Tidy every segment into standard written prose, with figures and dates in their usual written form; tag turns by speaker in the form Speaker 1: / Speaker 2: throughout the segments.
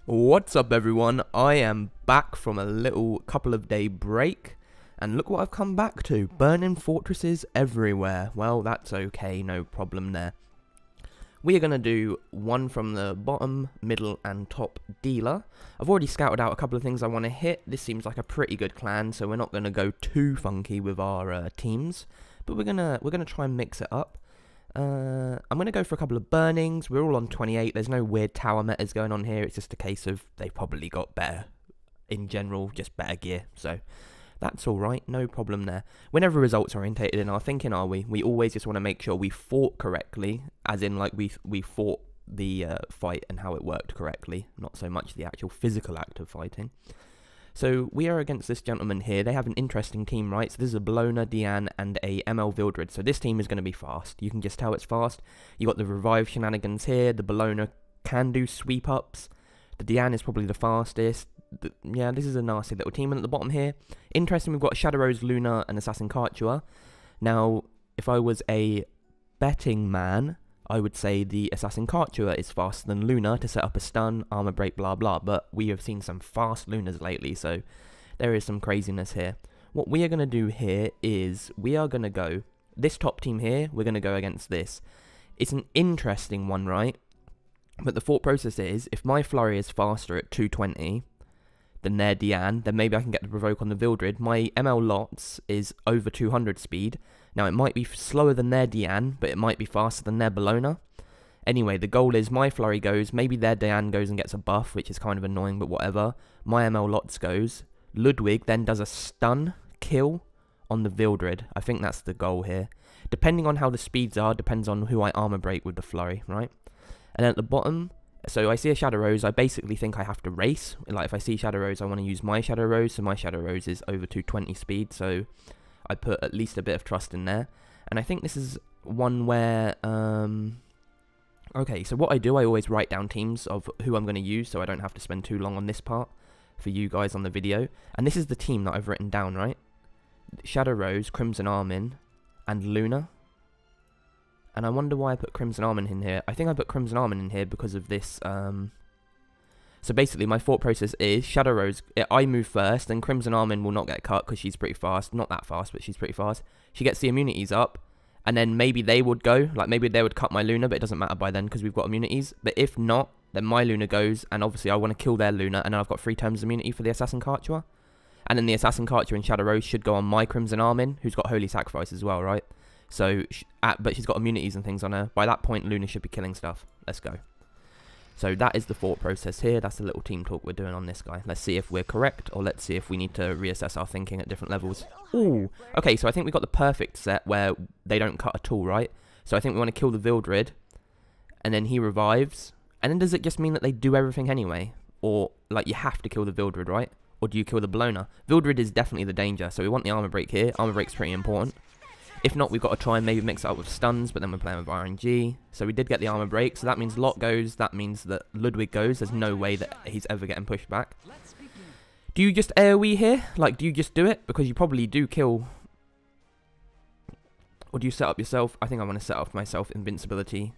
Speaker 1: What's up everyone, I am back from a little couple of day break, and look what I've come back to, burning fortresses everywhere. Well, that's okay, no problem there. We are going to do one from the bottom, middle and top dealer. I've already scouted out a couple of things I want to hit. This seems like a pretty good clan, so we're not going to go too funky with our teams, but we're gonna try and mix it up. I'm going to go for a couple of burnings. We're all on 28. There's no weird tower metas going on here. It's just a case of they've probably got better, in general, just better gear. So that's alright, no problem there. We're never results orientated in our thinking, are we? We always just want to make sure we fought correctly, as in like we fought the fight and how it worked correctly, not so much the actual physical act of fighting. So we are against this gentleman here. They have an interesting team, right? So this is a Bologna, Diane, and a ML Vildred. So this team is going to be fast. You can just tell it's fast. You got the revive shenanigans here. The Bologna can do sweep ups. The Diane is probably the fastest. Yeah, this is a nasty little team. And at the bottom here, interesting, we've got Shadow Rose, Luna, and Assassin Kartua. Now, if I was a betting man, I would say the Assassin Kartua is faster than Luna to set up a stun, armor break, blah blah, but we have seen some fast Lunas lately, so there is some craziness here. What we are going to do here is, we are going to go, this top team here, we're going to go against this. It's an interesting one, right? But the thought process is, if my Flurry is faster at 220 than their Diane, then maybe I can get the provoke on the Vildred. My ML Lots is over 200 speed. Now, it might be slower than their Diane, but it might be faster than their Bologna. Anyway, the goal is my Flurry goes, maybe their Diane goes and gets a buff, which is kind of annoying, but whatever. My ML Lots goes. Ludwig then does a stun kill on the Vildred. I think that's the goal here. Depending on how the speeds are, depends on who I armor break with the Flurry, right? And then at the bottom, so I see a Shadow Rose, I basically think I have to race. Like, if I see Shadow Rose, I want to use my Shadow Rose, so my Shadow Rose is over 220 speed, so I put at least a bit of trust in there. And I think this is one where, okay, so what I do, I always write down teams of who I'm going to use, so I don't have to spend too long on this part for you guys on the video. And this is the team that I've written down, right? Shadow Rose, Crimson Armin, and Luna. And I wonder why I put Crimson Armin in here. I think I put Crimson Armin in here because of this, so basically my thought process is, Shadow Rose, I move first, then Crimson Armin will not get cut because she's pretty fast. Not that fast, but she's pretty fast. She gets the immunities up, and then maybe they would go, like maybe they would cut my Luna, but it doesn't matter by then because we've got immunities. But if not, then my Luna goes, and obviously I want to kill their Luna, and then I've got 3 times immunity for the Assassin Kartua. And then the Assassin Kartua and Shadow Rose should go on my Crimson Armin, who's got Holy Sacrifice as well, right? So, but she's got immunities and things on her. By that point, Luna should be killing stuff. Let's go. So that is the thought process here. That's the little team talk we're doing on this guy. Let's see if we're correct, or let's see if we need to reassess our thinking at different levels. Ooh. Okay, so I think we got the perfect set where they don't cut at all, right? So I think we want to kill the Vildred, and then he revives. And then does it just mean that they do everything anyway? Or, like, you have to kill the Vildred, right? Or do you kill the Bologna? Vildred is definitely the danger, so we want the armor break here. Armor break's pretty important. If not, we've got to try and maybe mix it up with stuns, but then we're playing with RNG. So we did get the armor break, so that means Lot goes, that means that Ludwig goes. There's no way that he's ever getting pushed back. Do you just AoE here? Like, do you just do it? Because you probably do kill. Or do you set up yourself? I think I want to set up myself invincibility.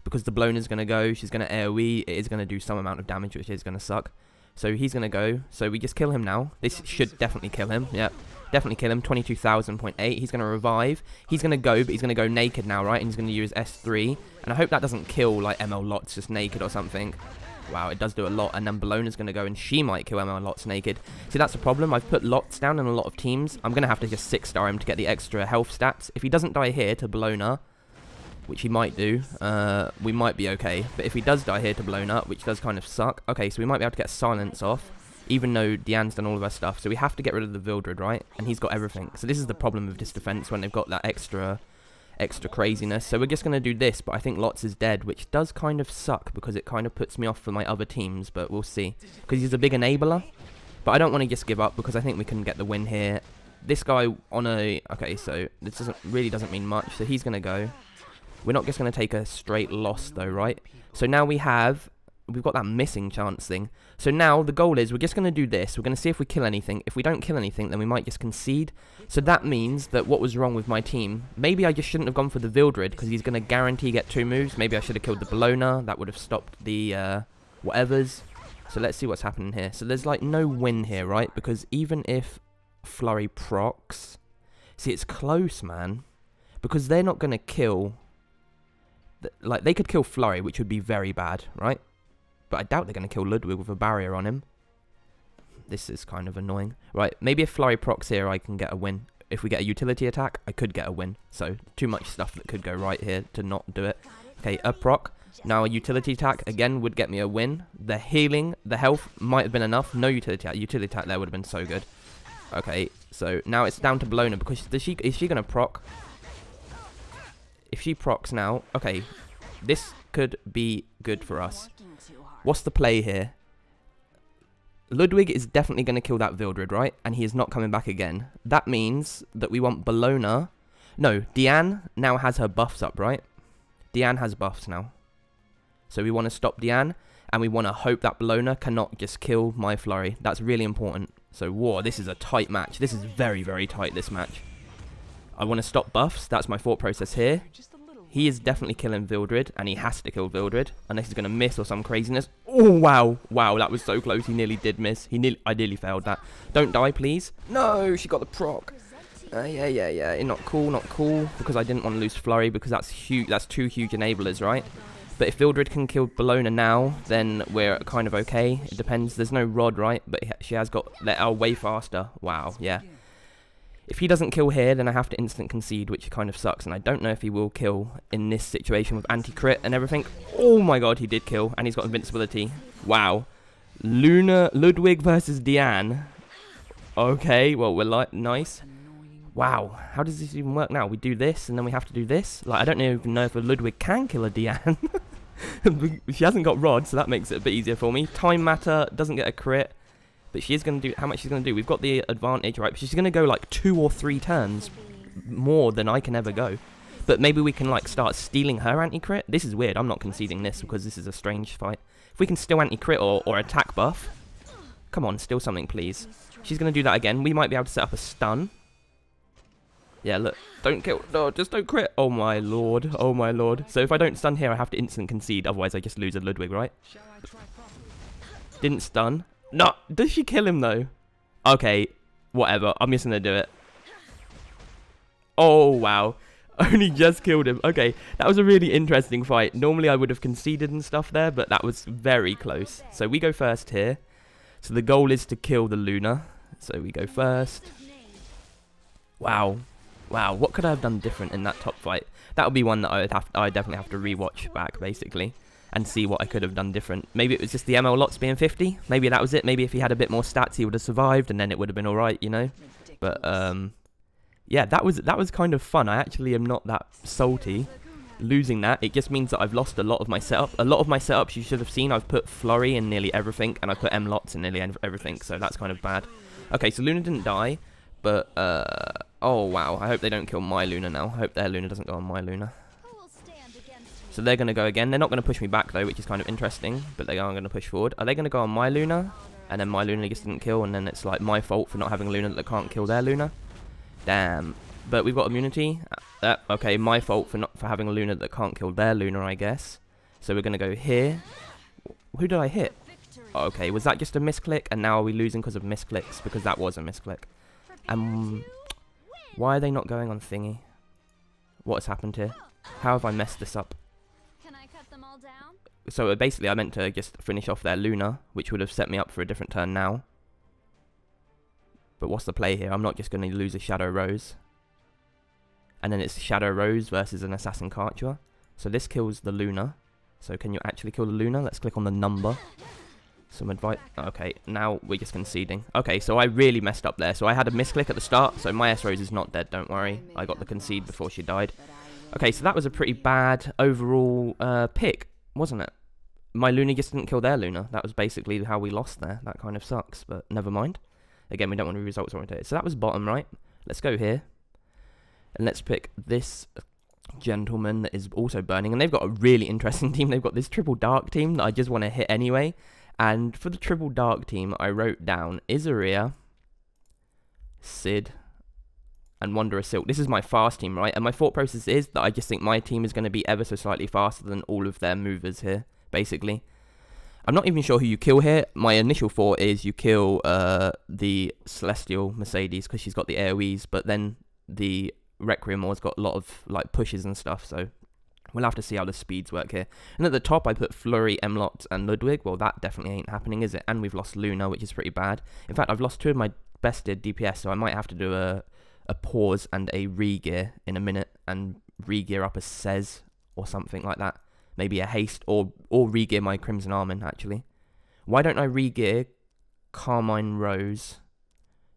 Speaker 1: Because the Bologna's going to go, she's going to AoE, it is going to do some amount of damage, which is going to suck. So he's going to go, so we just kill him now. This should definitely kill him, yep. Definitely kill him, 22,000.8. He's going to revive. He's going to go, but he's going to go naked now, right? And he's going to use S3. And I hope that doesn't kill, like, ML Lots just naked or something. Wow, it does do a lot. And then Bologna's going to go, and she might kill ML Lots naked. See, that's the problem. I've put Lots down in a lot of teams. I'm going to have to just 6-star him to get the extra health stats. If he doesn't die here to Bologna, which he might do, we might be okay. But if he does die here to Bologna, which does kind of suck. Okay, so we might be able to get silence off, even though Diane's done all of her stuff. So we have to get rid of the Vildred, right? And he's got everything. So this is the problem with this defense when they've got that extra craziness. So we're just going to do this, but I think Lots is dead, which does kind of suck because it kind of puts me off for my other teams, but we'll see. Because he's a big enabler. But I don't want to just give up because I think we can get the win here. This guy on a... Okay, so this really doesn't mean much. So he's going to go. We're not just going to take a straight loss though, right? So now we've got that missing chance thing. So now the goal is we're just going to do this. We're going to see if we kill anything. If we don't kill anything, then we might just concede. So that means that what was wrong with my team, maybe I just shouldn't have gone for the Vildred because he's going to guarantee get 2 moves. Maybe I should have killed the Bologna. That would have stopped the whatevers. So let's see what's happening here. So there's like no win here, right? Because even if Flurry procs... See, it's close, man. Because they're not going to kill... Like, they could kill Flurry, which would be very bad, right? But I doubt they're going to kill Ludwig with a barrier on him. This is kind of annoying. Right, maybe if Flurry procs here, I can get a win. If we get a utility attack, I could get a win. So, too much stuff that could go right here to not do it. Okay, a proc. Now a utility attack, again, would get me a win. The healing, the health might have been enough. No utility attack. Utility attack there would have been so good. Okay, so now it's down to Bologna because is she going to proc? If she procs now, okay, this could be good for us. What's the play here? Ludwig is definitely going to kill that Vildred, right? And he is not coming back again. That means that we want Bologna. No, Diane now has her buffs up, right? Diane has buffs now. So we want to stop Diane, and we want to hope that Bologna cannot just kill my Flurry. That's really important. So, whoa, this is a tight match. This is very, very tight, this match. I want to stop buffs. That's my thought process here. He is definitely killing Vildred, and he has to kill Vildred, unless he's going to miss or some craziness. Oh, wow. Wow, that was so close. He nearly did miss. I nearly failed that. Don't die, please. No, she got the proc. Yeah. Not cool. Because I didn't want to lose Flurry, because that's huge. That's two huge enablers, right? But if Vildred can kill Bologna now, then we're kind of okay. It depends. There's no rod, right? But she has got... They're way faster. Wow, yeah. If he doesn't kill here, then I have to instant concede, which kind of sucks. And I don't know if he will kill in this situation with anti-crit and everything. Oh my god, he did kill. And he's got invincibility. Wow. Ludwig versus Diane. Okay, well, we're like... Nice. Wow, how does this even work now? We do this, and then we have to do this? Like, I don't even know if a Ludwig can kill a Diane. She hasn't got Rod, so that makes it a bit easier for me. Time Matter doesn't get a crit, but she is going to do... How much she's going to do? We've got the advantage, right? But she's going to go, like, 2 or 3 turns more than I can ever go. But maybe we can, like, start stealing her anti-crit. This is weird. I'm not conceding this, because this is a strange fight. If we can steal anti-crit or attack buff... Come on, steal something, please. She's going to do that again. We might be able to set up a stun. Yeah, look, don't kill, no, just don't crit. Oh my lord, oh my lord. So if I don't stun here, I have to instant concede, otherwise I just lose a Ludwig, right? Didn't stun. No, does she kill him though? Okay, whatever, I'm just gonna do it. Oh wow, only just killed him. Okay, that was a really interesting fight. Normally I would have conceded and stuff there, but that was very close. So we go first here. So the goal is to kill the Luna. So we go first. Wow. Wow, what could I have done different in that top fight? That would be one that I definitely have to rewatch back, basically, and see what I could have done different. Maybe it was just the ML lots being 50. Maybe that was it. Maybe if he had a bit more stats, he would have survived, and then it would have been all right, you know. But yeah, that was kind of fun. I actually am not that salty losing that. It just means that I've lost a lot of my setup. A lot of my setups you should have seen. I've put Flurry in nearly everything, and I put M lots in nearly everything. So that's kind of bad. Okay, so Luna didn't die, but oh wow, I hope they don't kill my Luna now. I hope their Luna doesn't go on my Luna. So they're going to go again. They're not going to push me back though, which is kind of interesting, but they are going to push forward. Are they going to go on my Luna? And then my Luna just didn't kill, and then it's like my fault for not having a Luna that can't kill their Luna? Damn. But we've got immunity. Okay, my fault for having a Luna that can't kill their Luna, I guess. So we're going to go here. Who did I hit? Okay, was that just a misclick? And now are we losing because of misclicks? Because that was a misclick. Why are they not going on thingy? What has happened here? How have I messed this up?
Speaker 2: Can I cut them all down?
Speaker 1: So basically I meant to just finish off their Luna, which would have set me up for a different turn now. But what's the play here? I'm not just going to lose a Shadow Rose. And then it's Shadow Rose versus an Assassin Karcher. So this kills the Luna. So can you actually kill the Luna? Let's click on the number. Some advice. Okay, now we're just conceding. Okay, so I really messed up there. So I had a misclick at the start. So my S-Rose is not dead, don't worry. I got the concede before she died. Okay, so that was a pretty bad overall pick, wasn't it? My Luna just didn't kill their Luna. That was basically how we lost there. That kind of sucks, but never mind. Again, we don't want to be results oriented. So that was bottom, right? Let's go here. And let's pick this gentleman that is also burning. And they've got a really interesting team. They've got this triple dark team that I just want to hit anyway. And for the triple dark team, I wrote down Izaria, Sid, and Wanderer Silk. This is my fast team, right? And my thought process is that I just think my team is going to be ever so slightly faster than all of their movers here, basically. I'm not even sure who you kill here. My initial thought is you kill the Celestial Mercedes because she's got the AoEs, but then the Requiem War's got a lot of like pushes and stuff, so we'll have to see how the speeds work here. And at the top I put Flurry, Emlot and Ludwig. Well, that definitely ain't happening, is it? And we've lost Luna, which is pretty bad. In fact, I've lost 2 of my bested DPS, so I might have to do a pause and a re-gear in a minute and re-gear up a Sez or something like that. Maybe a haste or re-gear my Crimson Armin, actually. Why don't I re-gear Carmine Rose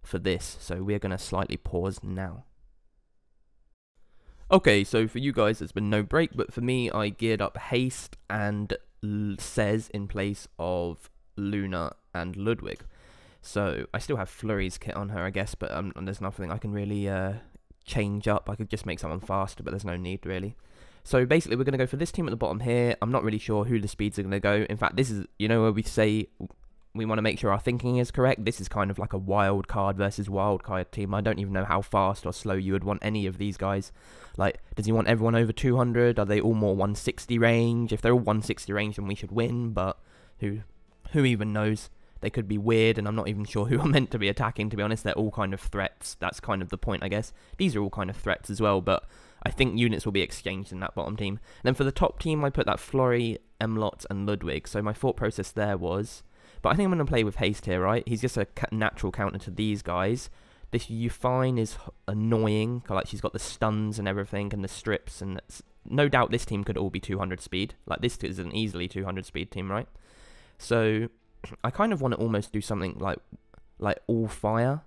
Speaker 1: for this? So we're going to slightly pause now. Okay, so for you guys there's been no break, but for me I geared up haste and Sez in place of Luna and Ludwig. So I still have Flurry's kit on her, I guess, but there's nothing I can really change up. I could just make someone faster, but there's no need really. So basically we're going to go for this team at the bottom here. I'm not really sure who the speeds are going to go. In fact, this is, you know, where we say we want to make sure our thinking is correct. This is kind of like a wild card versus wild card team. I don't even know how fast or slow you would want any of these guys. Like, does he want everyone over 200? Are they all more 160 range? If they're all 160 range, then we should win, but who even knows? They could be weird, and I'm not even sure who I'm meant to be attacking, to be honest. They're all kind of threats. That's kind of the point, I guess. These are all kind of threats as well, but I think units will be exchanged in that bottom team. And then for the top team, I put that Flurry, Emlot, and Ludwig. So my thought process there was... But I think I'm going to play with haste here, right? He's just a natural counter to these guys. This Ufine is annoying. Like, she's got the stuns and everything, and the strips, and no doubt this team could all be 200 speed. Like, this is an easily 200 speed team, right? So I kind of want to almost do something like all fire.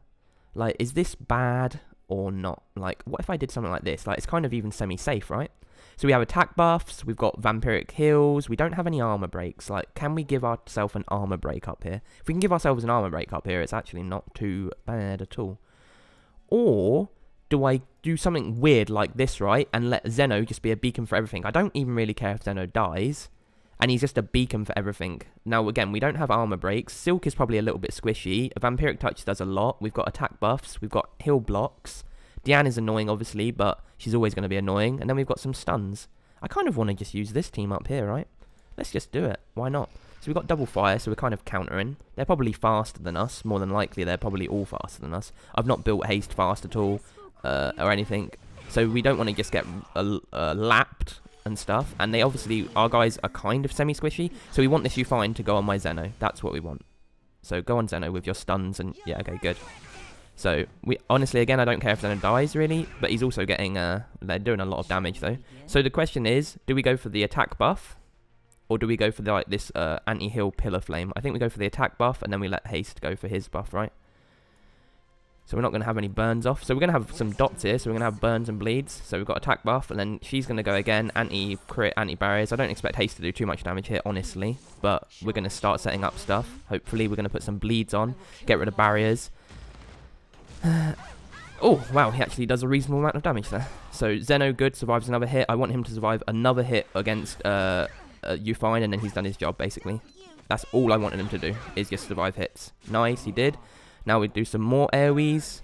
Speaker 1: Like, is this bad or not? Like, what if I did something like this? Like, it's kind of even semi-safe, right? So we have attack buffs, we've got vampiric heals, we don't have any armor breaks. Like, can we give ourselves an armor break up here? If we can give ourselves an armor break up here, it's actually not too bad at all. Or do I do something weird like this, right? And let Zeno just be a beacon for everything. I don't even really care if Zeno dies. And he's just a beacon for everything. Now, again, we don't have armor breaks. Silk is probably a little bit squishy. A vampiric touch does a lot. We've got attack buffs. We've got heal blocks. Diane is annoying, obviously, but she's always going to be annoying. And then we've got some stuns. I kind of want to just use this team up here, right? Let's just do it. Why not? So we've got double fire, so we're kind of countering. They're probably faster than us. More than likely, they're probably all faster than us. I've not built haste fast at all, or anything. So we don't want to just get lapped and stuff. And they obviously, our guys are kind of semi-squishy. So we want this Ufine to go on my Zeno. That's what we want. So go on Zeno with your stuns and, yeah, okay, good. So, we honestly, again, I don't care if Zeno dies, really, but he's also getting, they're doing a lot of damage, though. So the question is, do we go for the attack buff, or do we go for, like, this anti-heal Pillar Flame? I think we go for the attack buff, and then we let Haste go for his buff, right? So we're not going to have any burns off. So we're going to have some dots here, so we're going to have burns and bleeds. So we've got attack buff, and then she's going to go again, anti-crit, anti-barriers. I don't expect Haste to do too much damage here, honestly, but we're going to start setting up stuff. Hopefully we're going to put some bleeds on, get rid of barriers. Oh, wow, he actually does a reasonable amount of damage there. So Zeno, good, survives another hit. I want him to survive another hit against Ufine, and then he's done his job, basically. That's all I wanted him to do, is just survive hits. Nice, he did. Now we do some more AoEs,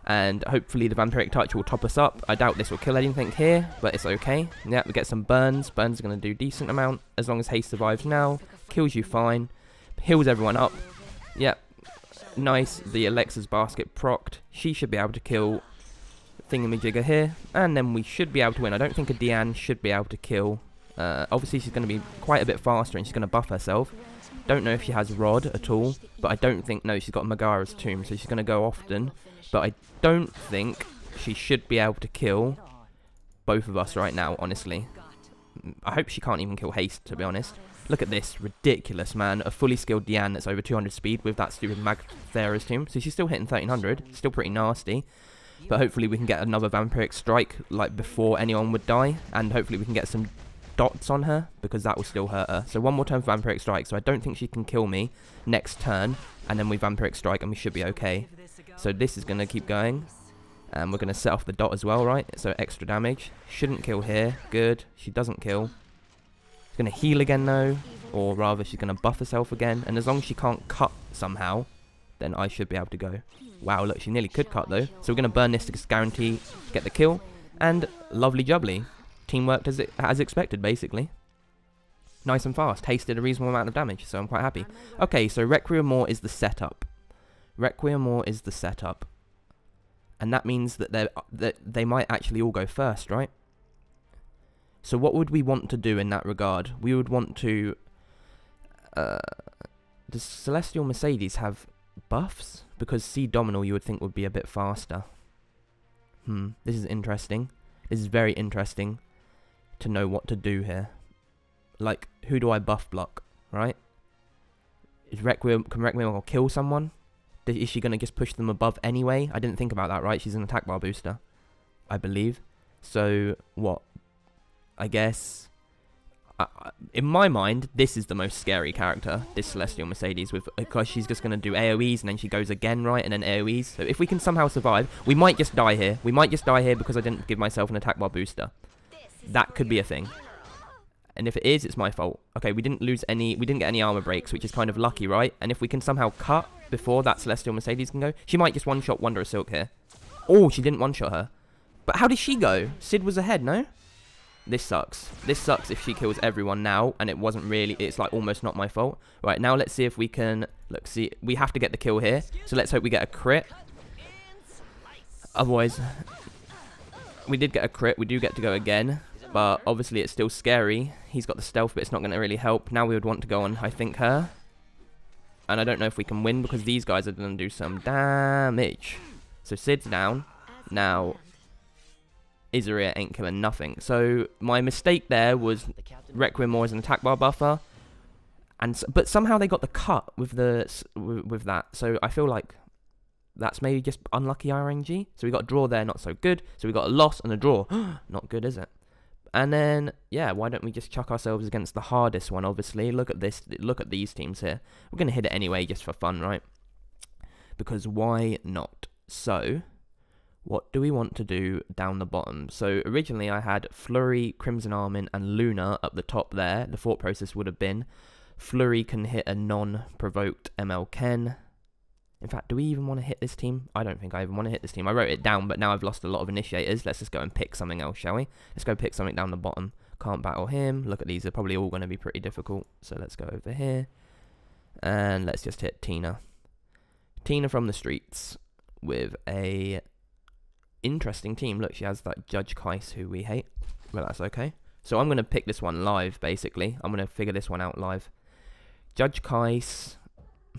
Speaker 1: and hopefully the Vampiric Touch will top us up. I doubt this will kill anything here, but it's okay. Yeah, we get some burns. Burns are going to do a decent amount, as long as Haste survives now. Kills Ufine, heals everyone up. Yep. Nice, the Alexa's basket procced. She should be able to kill Thingamajigger here, and then we should be able to win. I don't think a Diane should be able to kill. Obviously, she's going to be quite a bit faster, and she's going to buff herself. Don't know if she has Rod at all, but I don't think... No, she's got Megara's Tomb, so she's going to go often. But I don't think she should be able to kill both of us right now, honestly. I hope she can't even kill Haste, to be honest. Look at this. Ridiculous, man. A fully skilled Diane that's over 200 speed with that stupid Magthera's Tomb. So she's still hitting 1300. Still pretty nasty. But hopefully we can get another Vampiric Strike, like, before anyone would die. And hopefully we can get some dots on her, because that will still hurt her. So one more turn for Vampiric Strike. So I don't think she can kill me next turn. And then we Vampiric Strike and we should be okay. So this is going to keep going. And we're going to set off the dot as well, right? So extra damage. Shouldn't kill here. Good. She doesn't kill. She's going to heal again, though. Or rather, she's going to buff herself again. And as long as she can't cut somehow, then I should be able to go. Wow, look, she nearly could cut, though. So we're going to burn this to just guarantee get the kill. And lovely jubbly. Teamwork as expected, basically. Nice and fast. Haste did a reasonable amount of damage, so I'm quite happy. Okay, so Requiemore is the setup. Requiemore is the setup. And that means that they might actually all go first, right? So what would we want to do in that regard? We would want to... does Celestial Mercedes have buffs? Because C Dominal you would think would be a bit faster. This is interesting. This is very interesting to know what to do here. Like, who do I buff block, right? Can Requiem kill someone? Is she going to just push them above anyway? I didn't think about that, right? She's an attack bar booster, I believe. So, what? I guess... in my mind, this is the most scary character, this Celestial Mercedes, because she's just going to do AoEs and then she goes again, right? And then AoEs. So if we can somehow survive, we might just die here. We might just die here because I didn't give myself an attack bar booster. That could be a thing. And if it is, it's my fault. Okay, we didn't get any armor breaks, which is kind of lucky, right? And if we can somehow cut before that Celestial Mercedes can go, she might just one-shot Wonder of Silk here. Oh, she didn't one-shot her. But how did she go? Sid was ahead, no? This sucks. This sucks if she kills everyone now, and it wasn't really, it's like almost not my fault. Right, now let's see if we can, look, see, we have to get the kill here, so let's hope we get a crit. Otherwise, we did get a crit, we do get to go again, but obviously it's still scary. He's got the stealth, but it's not going to really help. Now we would want to go on, I think, her. And I don't know if we can win, because these guys are going to do some damage. So Sid's down. Now... Izaria ain't killing nothing. So my mistake there was Requiemore as an attack bar buffer, but somehow they got the cut with that. So I feel like that's maybe just unlucky RNG. So we got a draw there, not so good. So we got a loss and a draw, not good, is it? And then yeah, why don't we just chuck ourselves against the hardest one? Obviously, look at this. Look at these teams here. We're gonna hit it anyway, just for fun, right? Because why not? So. What do we want to do down the bottom? So originally I had Flurry, Crimson Armin, and Luna up the top there. The thought process would have been Flurry can hit a non-provoked ML Ken. In fact, do we even want to hit this team? I don't think I even want to hit this team. I wrote it down, but now I've lost a lot of initiators. Let's just go and pick something else, shall we? Let's go pick something down the bottom. Can't battle him. Look at these. They're probably all going to be pretty difficult. So let's go over here. And let's just hit Tina. Tina from the streets with a... interesting team. Look, she has that Judge Kais who we hate. Well, that's okay. So I'm going to pick this one live, basically. I'm going to figure this one out live. Judge Kais.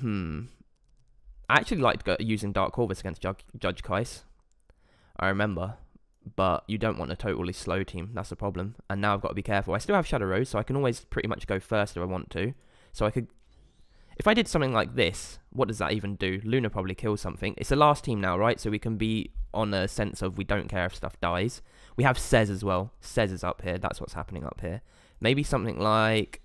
Speaker 1: I actually liked using Dark Corvus against Judge Kais. I remember. But you don't want a totally slow team. That's the problem. And now I've got to be careful. I still have Shadow Rose, so I can always pretty much go first if I want to. So I could... If I did something like this, what does that even do? Luna probably kills something. It's the last team now, right? So we can be on a sense of we don't care if stuff dies. We have Cez as well. Cez is up here. That's what's happening up here. Maybe something like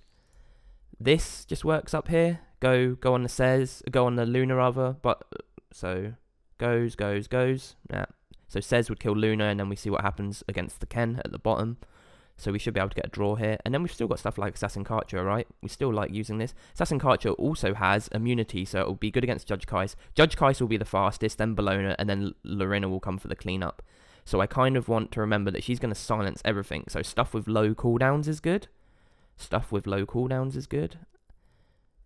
Speaker 1: this just works up here. Go on the Cez. Go on the Luna rather. But so goes. Yeah. So Cez would kill Luna, and then we see what happens against the Ken at the bottom. So we should be able to get a draw here. And then we've still got stuff like Assassin Karcher, right? We still like using this. Assassin Karcher also has immunity, so it will be good against Judge Kais. Judge Kais will be the fastest, then Bologna, and then Lorena will come for the cleanup. So I kind of want to remember that she's going to silence everything. So stuff with low cooldowns is good. Stuff with low cooldowns is good.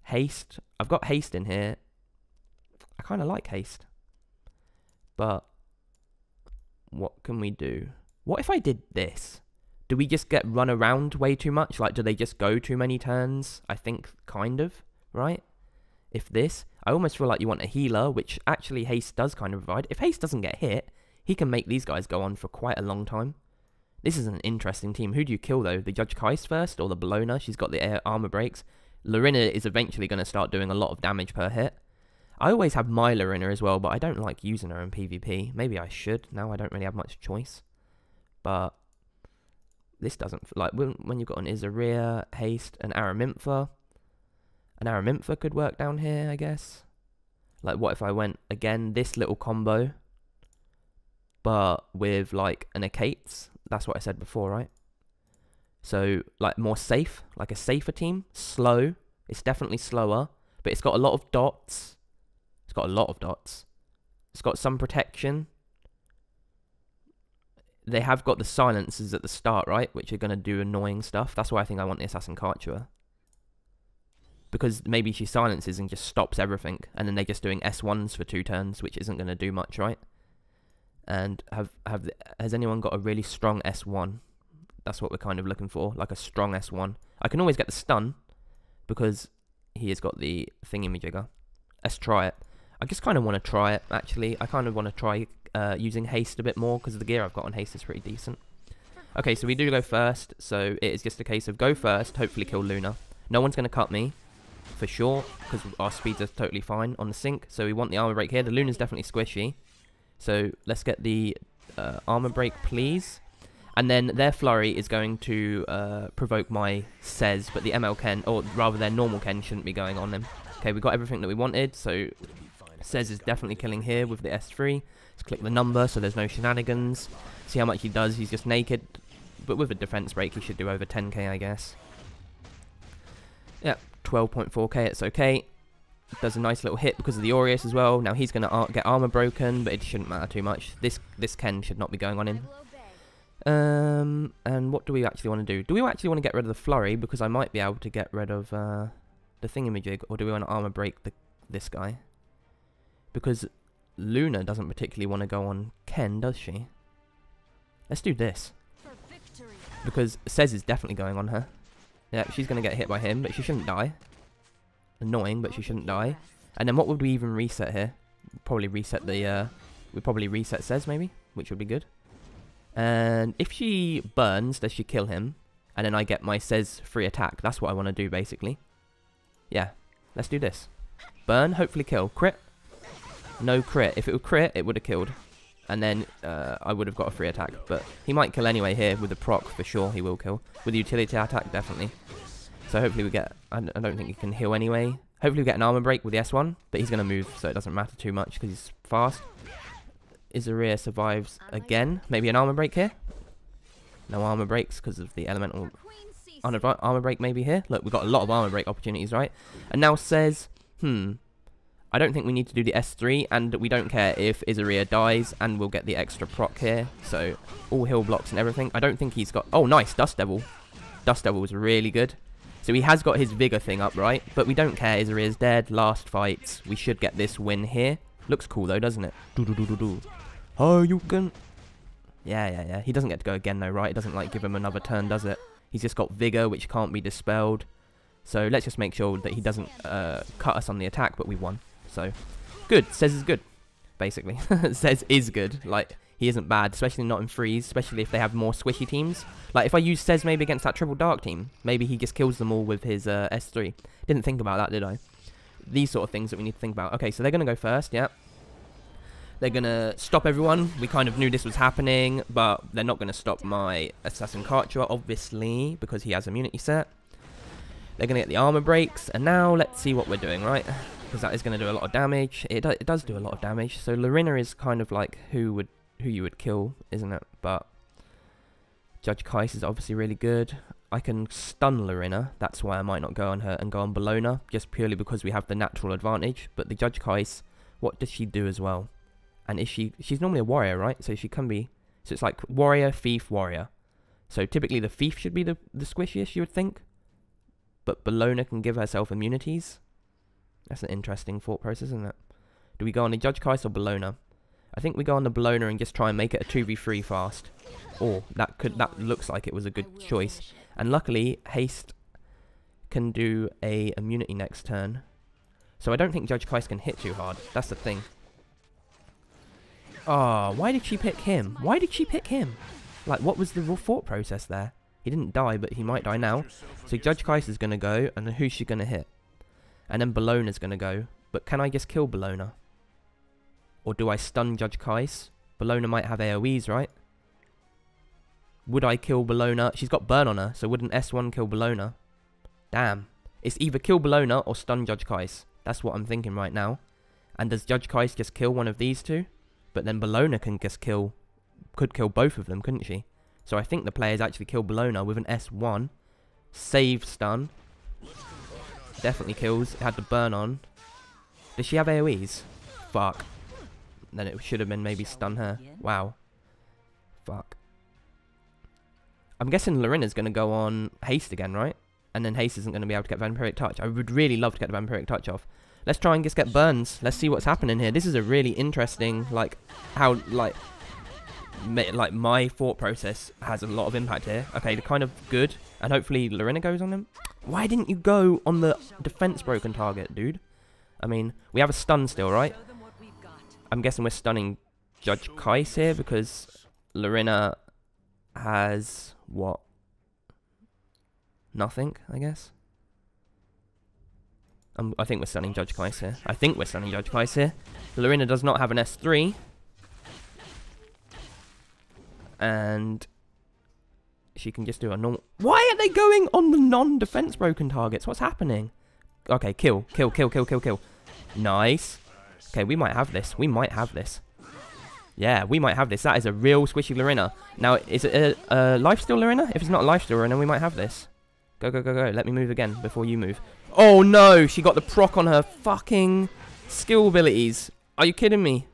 Speaker 1: Haste. I've got Haste in here. I kind of like Haste. But what can we do? What if I did this? Do we just get run around way too much? Like, do they just go too many turns? I think, kind of, right? If this, I almost feel like you want a healer, which actually Haste does kind of provide. If Haste doesn't get hit, he can make these guys go on for quite a long time. This is an interesting team. Who do you kill, though? The Judge Kais first, or the Bologna? She's got the air armor breaks. Lorena is eventually going to start doing a lot of damage per hit. I always have my Lorena as well, but I don't like using her in PvP. Maybe I should. Now I don't really have much choice. But... this doesn't, like, when you've got an Izaria, Haste, and Araminfa. An Araminfa could work down here, I guess. Like, what if I went, again, this little combo, but with, like, an Akates? That's what I said before, right? So, like, more safe, like a safer team. Slow. It's definitely slower, but it's got a lot of dots. It's got a lot of dots. It's got some protection. They have got the silencers at the start, right? Which are going to do annoying stuff. That's why I think I want the Assassin Karcher. Because maybe she silences and just stops everything, and then they're just doing S1s for 2 turns, which isn't going to do much, right? And has anyone got a really strong S1? That's what we're kind of looking for, like a strong S1. I can always get the stun, because he has got the thingamajigger. Let's try it. I just kind of want to try it, actually. I kind of want to try using haste a bit more, because the gear I've got on haste is pretty decent. Okay, so we do go first, so it is just a case of go first, hopefully kill Luna. No one's going to cut me, for sure, because our speeds are totally fine on the sync. So we want the armor break here. The Luna's definitely squishy. So let's get the armor break, please. And then their flurry is going to provoke my Sez, but the ML Ken, or rather their normal Ken, shouldn't be going on them. Okay, we got everything that we wanted, so Sez is definitely killing here with the S3. Let's click the number so there's no shenanigans. See how much he does, he's just naked. But with a defense break, he should do over 10k, I guess. Yeah, 12.4k, it's okay. Does a nice little hit because of the Aureus as well. Now he's going to get armor broken, but it shouldn't matter too much. This Ken should not be going on him. And what do we actually want to do? Do we actually want to get rid of the flurry? Because I might be able to get rid of the thingamajig. Or do we want to armor break this guy? Because Luna doesn't particularly want to go on Ken, does she? Let's do this. Because Sez is definitely going on her. Yeah, she's going to get hit by him, but she shouldn't die. Annoying, but she shouldn't die. And then what would we even reset here? Probably reset the, we'd probably reset Sez maybe, which would be good. And if she burns, does she kill him? And then I get my Sez free attack. That's what I want to do, basically. Yeah, let's do this. Burn, hopefully kill. Crit? No crit. If it would crit, it would have killed. And then I would have got a free attack. But he might kill anyway here with the proc, for sure he will kill. With the utility attack, definitely. So hopefully we get... I don't think he can heal anyway. Hopefully we get an armor break with the S1. But he's going to move, so it doesn't matter too much because he's fast. Izaria survives again. Maybe an armor break here. No armor breaks because of the elemental armor break maybe here. Look, we've got a lot of armor break opportunities, right? And now Sez, I don't think we need to do the S3, and we don't care if Izaria dies, and we'll get the extra proc here. So, all heal blocks and everything. I don't think he's got... Oh, nice, Dust Devil. Dust Devil was really good. So he has got his Vigor thing up, right? But we don't care. Izaria's dead. Last fights. We should get this win here. Looks cool, though, doesn't it? Oh, you can... Yeah. He doesn't get to go again, though, right? It doesn't, like, give him another turn, does it? He's just got Vigor, which can't be dispelled. So let's just make sure that he doesn't cut us on the attack, but we won. So, good. Sez is good, basically. Sez is good. Like, he isn't bad, especially not in freeze, especially if they have more squishy teams. Like, if I use Sez maybe against that triple dark team, maybe he just kills them all with his S3. Didn't think about that, did I? These sort of things that we need to think about. Okay, so they're going to go first, yeah. They're going to stop everyone. We kind of knew this was happening, but they're not going to stop my Assassin Karcher, obviously, because he has immunity set. They're going to get the armor breaks, and now let's see what we're doing, right? Because that is going to do a lot of damage. It does do a lot of damage. So Lorina is kind of like who you would kill, isn't it? But Judge Kais is obviously really good. I can stun Lorina. That's why I might not go on her and go on Bologna, just purely because we have the natural advantage. But the Judge Kais, what does she do as well? And is she's normally a warrior, right? So she can be... So it's like warrior, thief, warrior. So typically the thief should be the squishiest, you would think. But Bologna can give herself immunities. That's an interesting thought process, isn't it? Do we go on the Judge Kais or Bologna? I think we go on the Bologna and just try and make it a 2v3 fast. Or that looks like it was a good choice. And luckily, Haste can do a immunity next turn. So I don't think Judge Kais can hit too hard. That's the thing. Oh, why did she pick him? Why did she pick him? Like, what was the thought process there? He didn't die, but he might die now. So Judge Kais is going to go, and then who's she going to hit? And then Bologna's going to go. But can I just kill Bologna? Or do I stun Judge Kais? Bologna might have AoEs, right? Would I kill Bologna? She's got burn on her, so would an S1 kill Bologna? Damn. It's either kill Bologna or stun Judge Kais. That's what I'm thinking right now. And does Judge Kais just kill one of these two? But then Bologna can just kill... Could kill both of them, couldn't she? So I think the players actually kill Bologna with an S1. Save stun. Definitely kills. It had the burn on. Does she have AoEs? Fuck. Then it should have been maybe stun her. Wow. Fuck. I'm guessing Lorina's going to go on Haste again, right? And then Haste isn't going to be able to get Vampiric Touch. I would really love to get the Vampiric Touch off. Let's try and just get burns. Let's see what's happening here. This is a really interesting, like, how, like my thought process has a lot of impact here. Okay, they're kind of good. And hopefully Lorena goes on him. Why didn't you go on the defense broken target, dude? I mean, we have a stun still, right? I'm guessing we're stunning Judge Kais here because Lorena has, what? Nothing, I guess. I think we're stunning Judge Kais here. I think we're stunning Judge Kais here. Lorena does not have an S3. And she can just do a normal... Why are they going on the non-defense broken targets? What's happening? Okay, kill. Kill, kill, kill, kill, kill. Nice. Okay, we might have this. We might have this. Yeah, we might have this. That is a real squishy Lorena. Now, is it a lifesteal Lorena? If it's not a lifesteal Lorena, we might have this. Go, go, go, go. Let me move again before you move. Oh, no. She got the proc on her fucking skill abilities. Are you kidding me?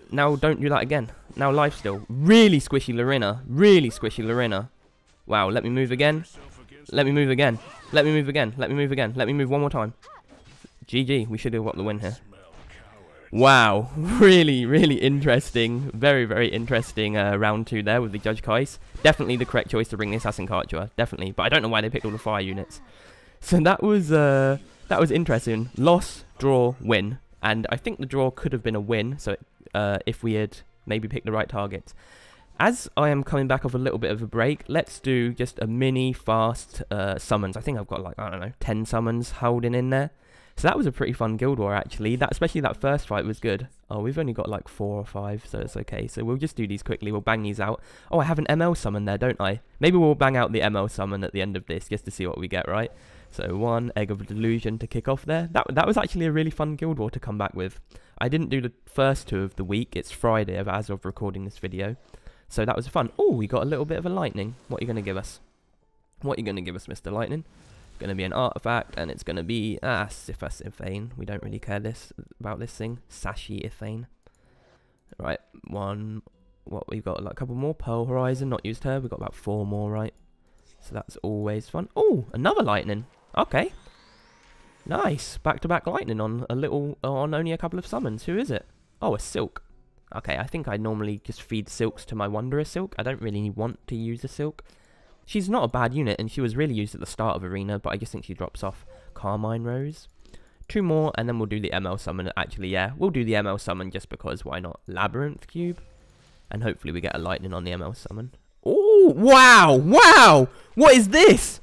Speaker 1: Now, don't do that again. Now, lifesteal. Really squishy Lorena. Really squishy Lorena. Wow, let me move again. Let me move again. Let me move again. Let me move again. Let me move one more time. GG. We should have got the win here. Wow, really, really interesting. Very, very interesting round 2 there with the Judge Kais. Definitely the correct choice to bring the Assassin card to her, definitely. But I don't know why they picked all the fire units. So that was interesting. Loss, draw, win. And I think the draw could have been a win, so if we had maybe picked the right targets. As I am coming back off a little bit of a break, let's do just a mini fast summons. I think I've got like, I don't know, 10 summons holding in there. So that was a pretty fun guild war, actually. Especially that first fight was good. Oh, we've only got like 4 or 5, so it's okay. So we'll just do these quickly. We'll bang these out. Oh, I have an ML summon there, don't I? Maybe we'll bang out the ML summon at the end of this, just to see what we get, right? So 1 Egg of Delusion to kick off there. That was actually a really fun guild war to come back with. I didn't do the first 2 of the week. It's Friday as of recording this video. So that was fun. Oh, we got a little bit of a lightning. What are you going to give us? What are you going to give us, Mr. Lightning? Going to be an artifact, and it's going to be Sifas Ifane. We don't really care about this thing. Sashi Ifane. Right, what we've got, like a couple more. Pearl Horizon, not used her. We've got about 4 more, right? So that's always fun. Oh, another lightning. Okay, nice. Back-to-back lightning on only a couple of summons. Who is it? Oh, a silk. Okay, I think I normally just feed silks to my Wanderer silk. I don't really want to use a silk. She's not a bad unit, and she was really used at the start of Arena, but I just think she drops off. Carmine Rose. 2 more, and then we'll do the ML summon. Actually, yeah, we'll do the ML summon just because, why not? Labyrinth Cube. And hopefully we get a lightning on the ML summon. Oh, wow, wow! What is this?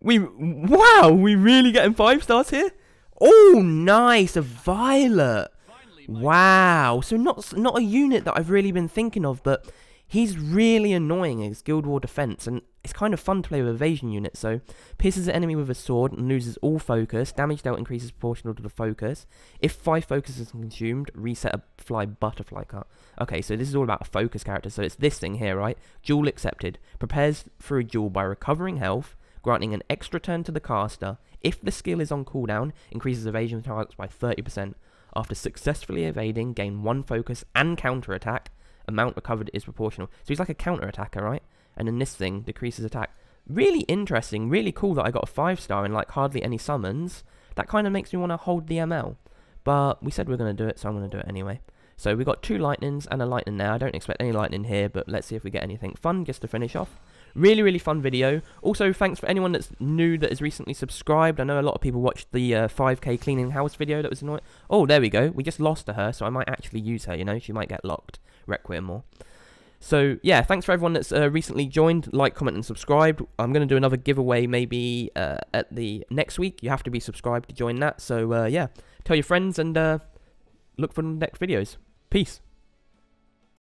Speaker 1: Wow, we really getting 5 stars here? Oh, nice, a Violet. Wow, so not a unit that I've really been thinking of, but he's really annoying as Guild War defense, and it's kind of fun to play with evasion units. So pierces the enemy with a sword and loses all focus. Damage dealt increases proportional to the focus. If 5 focus is consumed, reset a fly butterfly card. Okay, so this is all about a focus character. So it's this thing here, right? Duel accepted. Prepares for a duel by recovering health, granting an extra turn to the caster. If the skill is on cooldown, increases evasion targets by 30%. After successfully evading, gain 1 focus and counter attack. Amount recovered is proportional. So he's like a counter attacker, right? And then this thing decreases attack. Really interesting, really cool that I got a 5-star and like hardly any summons. That kind of makes me want to hold the ML. But we said we are going to do it, so I'm going to do it anyway. So we got 2 lightnings and a lightning there. I don't expect any lightning here, but let's see if we get anything fun just to finish off. Really, really fun video. Also, thanks for anyone that's new that has recently subscribed. I know a lot of people watched the 5k cleaning house video that was annoying. Oh, there we go. We just lost to her, so I might actually use her, you know. She might get locked. Requiem more. So, yeah, thanks for everyone that's recently joined. Like, comment, and subscribe. I'm going to do another giveaway maybe at the next week. You have to be subscribed to join that. So, yeah, tell your friends and look for the next videos. Peace.